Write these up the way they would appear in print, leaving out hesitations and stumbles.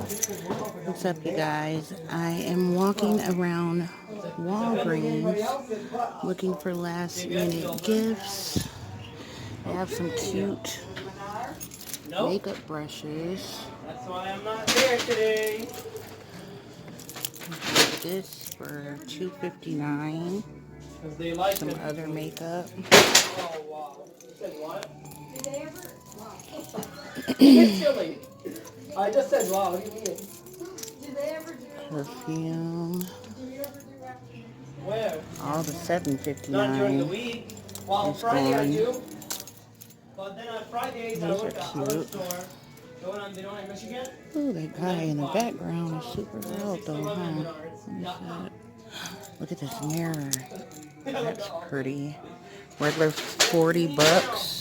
What's up, you guys? I am walking around Walgreens looking for last minute gifts. They have some cute makeup brushes. That's why I'm not there today. This for $2.59. Because they like some other makeup. Oh, wow. You said what? Did they ever? Wow. It's silly. I just said wow. What do you mean? Did they ever do perfume? Do you ever do where? All the $7.59. Not during the week. Well, on Friday I do. But then on Fridays I work at our store. The one in Michigan. Ooh, that guy in the background is super loud though, huh? Look at this mirror. That's pretty. Regular $40.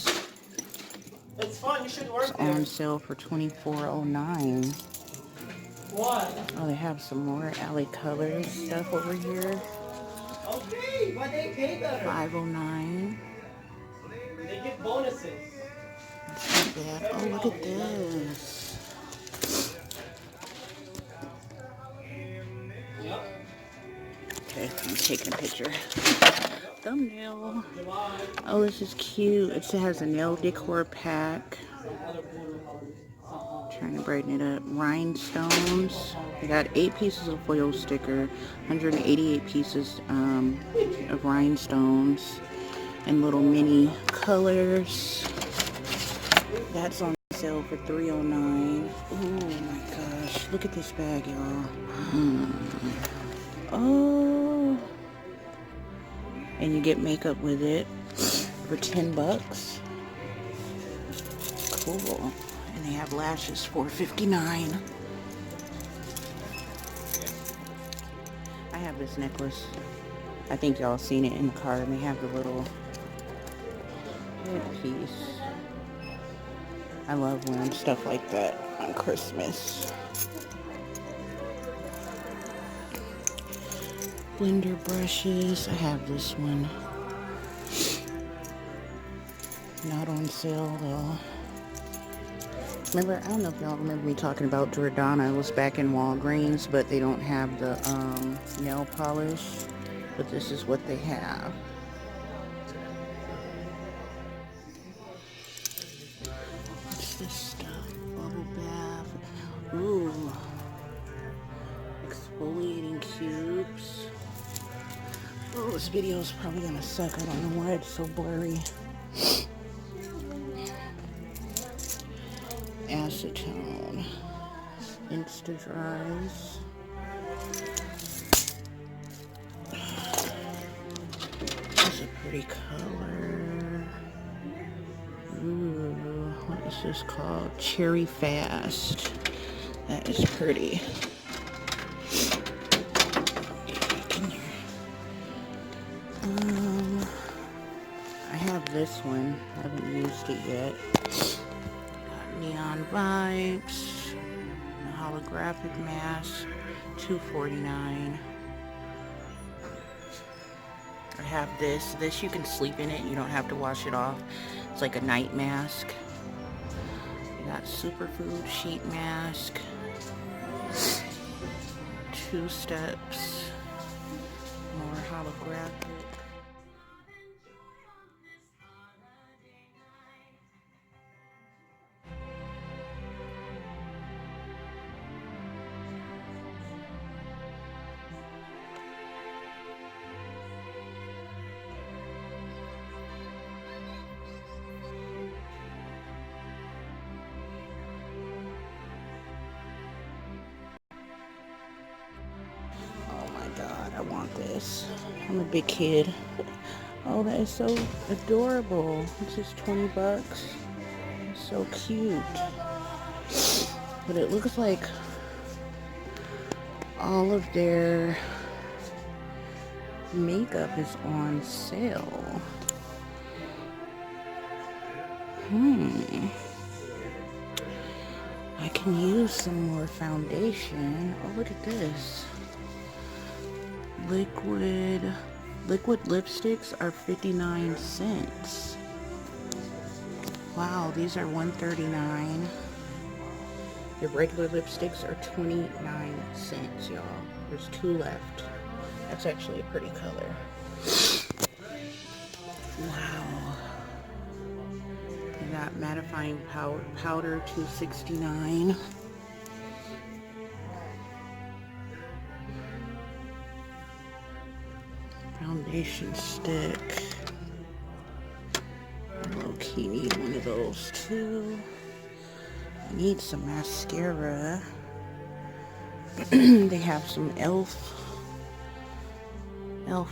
It's fun. You should work it's on sale for $24.09. What? Oh, they have some more LA Colors stuff over here. Okay, but they pay better. $5.09. They get bonuses. That's not bad. Oh, look at this. Okay, I'm taking a picture. Thumbnail. Oh, this is cute. It has a nail decor pack. Trying to brighten it up. Rhinestones. I got 8 pieces of foil sticker, 188 pieces of rhinestones, and little mini colors. That's on sale for $3.09. Oh my gosh. Look at this bag, y'all. Oh. And you get makeup with it for $10. Cool. And they have lashes for $4.59. I have this necklace. I think y'all seen it in the car. And they have the little piece. I love wearing stuff like that on Christmas. Blender brushes. I have this one. Not on sale though. Remember, I don't know if y'all remember me talking about Jordana. It was back in Walgreens, but they don't have the nail polish. But this is what they have. What's this stuff? Bubble bath. Ooh. Exfoliating cubes. Oh, this video is probably gonna suck. I don't know why it's so blurry. Acetone. Insta dries. That's a pretty color. Ooh, what is this called? Cherry Fast. That is pretty. I have this one. I haven't used it yet. Got Neon Vibes. A holographic mask. $2.49. I have this. This you can sleep in it. You don't have to wash it off. It's like a night mask. You got Superfood Sheet Mask. 2 steps. More holographic. God, I want this. I'm a big kid. Oh, that is so adorable. It's just $20. It's so cute. But it looks like all of their makeup is on sale. I can use some more foundation. Oh, look at this. Liquid lipsticks are 59 cents. Wow, these are $1.39. Your regular lipsticks are 29 cents, y'all. There's 2 left. That's actually a pretty color. Wow. We got mattifying powder, $2.69. Foundation stick. Low-key need one of those too. I need some mascara. They have some e.l.f.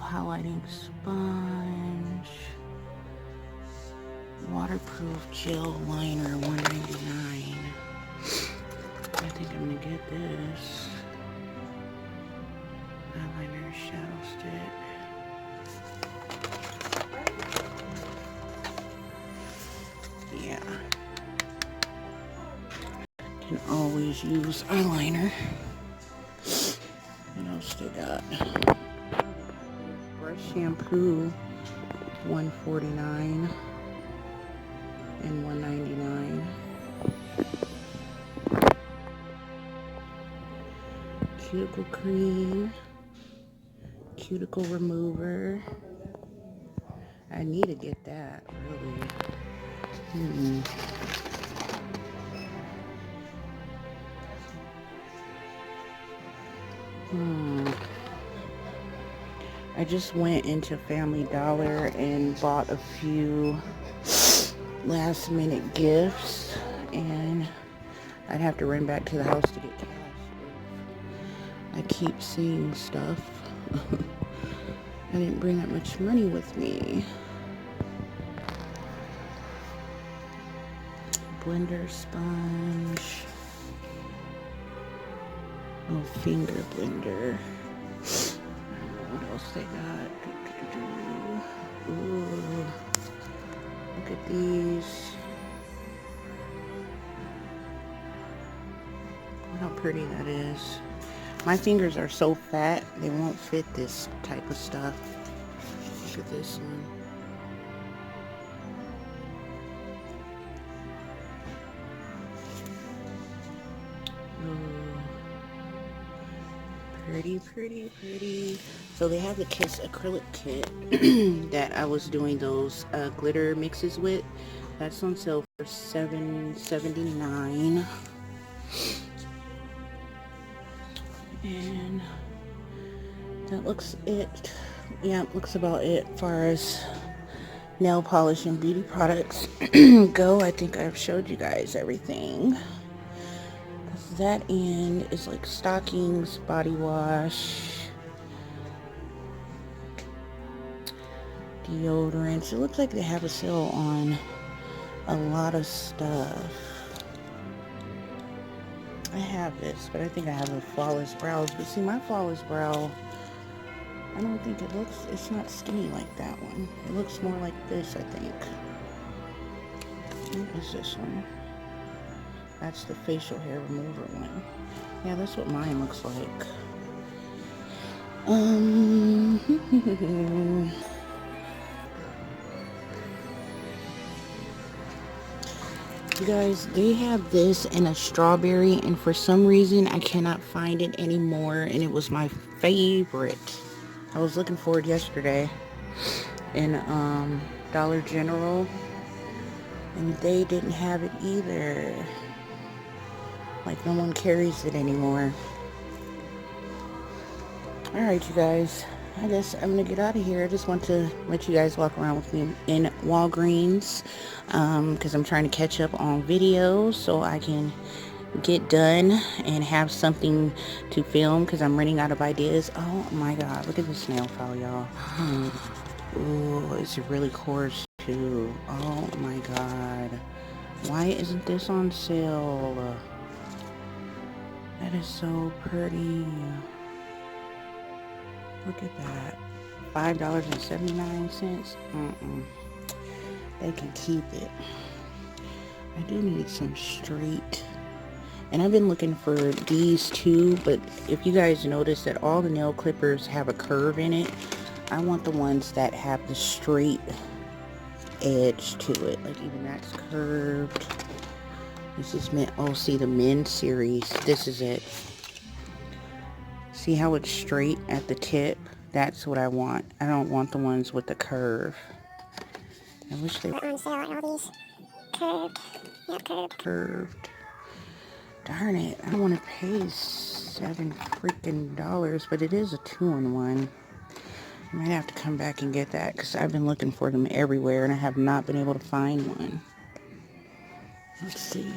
highlighting sponge. Waterproof gel liner, $1.99. I think I'm gonna get this. Eyeliner shadow stick. Yeah. Can always use eyeliner. What else they got? Brush shampoo, $1.49 and $1.99. Cuticle cream, cuticle remover. I need to get that, really. I just went into Family Dollar and bought a few last minute gifts, and I'd have to run back to the house to get cash. I keep seeing stuff. I didn't bring that much money with me. Blender sponge. Oh, finger blender. What else they got? Ooh, look at these. Look how pretty that is. My fingers are so fat, they won't fit this type of stuff. Look at this one. Ooh. Pretty, pretty, pretty. So they have the Kiss acrylic kit that I was doing those glitter mixes with. That's on sale for $7.79. And that looks it. Yeah, looks about it as far as nail polish and beauty products go. I think I've showed you guys everything. That end is like stockings, body wash, deodorants. It looks like they have a sale on a lot of stuff. I have this, but I think I have a flawless brows. But see, my flawless brow, I don't think it looks, it's not skinny like that one. It looks more like this, I think. What is this one? That's the facial hair remover one. Yeah, that's what mine looks like. You guys, they have this in a strawberry, and for some reason I cannot find it anymore, and it was my favorite. I was looking for it yesterday in Dollar General, and they didn't have it either. Like, no one carries it anymore. Alright, you guys, I guess I'm gonna get out of here. I just want to let you guys walk around with me in Walgreens, because I'm trying to catch up on videos so I can get done and have something to film, because I'm running out of ideas. Oh my god, look at this nail file, y'all. Ooh, it's really coarse too. Oh my god, why isn't this on sale? That is so pretty. Look at that. $5.79. They can keep it. I do need some straight. And I've been looking for these too, but if you guys notice that all the nail clippers have a curve in it, I want the ones that have the straight edge to it. Like, even that's curved. This is meant, oh, see the men's series. This is it. See how it's straight at the tip? That's what I want. I don't want the ones with the curve. I wish they were on sale on all these curved. Yeah, curved. Darn it. I don't want to pay $7 freaking, but it is a 2-in-1. I might have to come back and get that because I've been looking for them everywhere and I have not been able to find one. Let's see.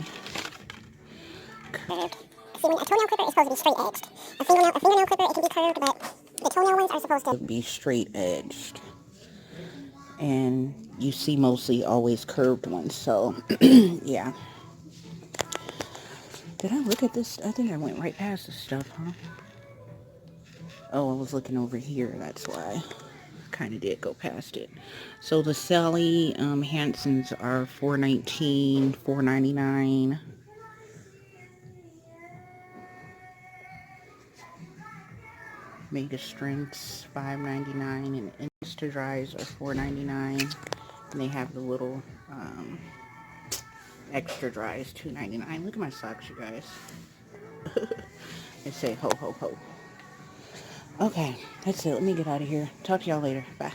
Curved. See, when a toenail clipper is supposed to be straight edged. A fingernail clipper, it can be curved, but the toenail ones are supposed to Be straight edged. And you see mostly always curved ones, so yeah. Did I look at this? I think I went right past this stuff, huh? Oh, I was looking over here, that's why. Kind of did go past it. So the Sally Hansons are $4.19, $4.99. Mega Strengths $5.99 and Insta Dries are $4.99. And they have the little extra dries $2.99. Look at my socks, you guys. They say ho ho ho. Okay, that's it. Let me get out of here. Talk to y'all later. Bye.